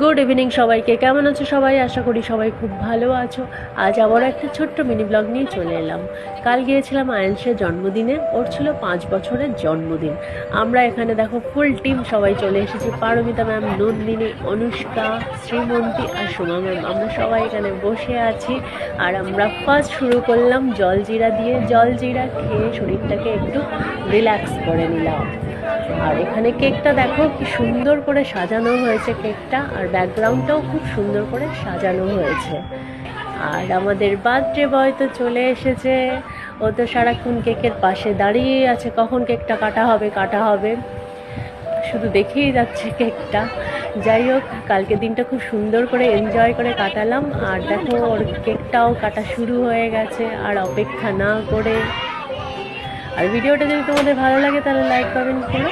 Good evening সবাইকে। কেমন আছো সবাই? আশা করি সবাই খুব ভালো আছো। আজ আবারও একটা ছোট্ট মিনি ব্লগ নিয়ে চলে এলাম। কাল গিয়েছিলাম আয়েনসের জন্মদিনে, ওর ছিল 5 বছরের জন্মদিন। আমরা এখানে দেখো ফুল টিম সবাই চলে এসেছি, পারমিতা ম্যাম, নন্দিনী, অনুষ্কা, শ্রীমন্তী আর সোমা ম্যাম। আমরা সবাই এখানে বসে আছি আর আমরা ফার্স্ট শুরু করলাম জলজিরা দিয়ে। জলজিরা খেয়ে শরীরটাকে একটু রিল্যাক্স করে নিলাম। আর এখানে কেকটা দেখো কি সুন্দর করে সাজানো হয়েছে কেকটা, আর ব্যাকগ্রাউন্ডটাও খুব সুন্দর করে সাজানো হয়েছে। আর আমাদের বার্থডে বয় তো চলে এসেছে, ও তো সারাক্ষণ কেকের পাশে দাঁড়িয়ে আছে, কখন কেকটা কাটা হবে শুধু দেখেই যাচ্ছে কেকটা। যাই হোক, কালকে দিনটা খুব সুন্দর করে এনজয় করে কাটালাম। আর দেখো ওর কেকটাও কাটা শুরু হয়ে গেছে, আর অপেক্ষা না করে। আর ভিডিওটা যদি তোমাদের ভালো লাগে তাহলে লাইক কমেন্ট করো।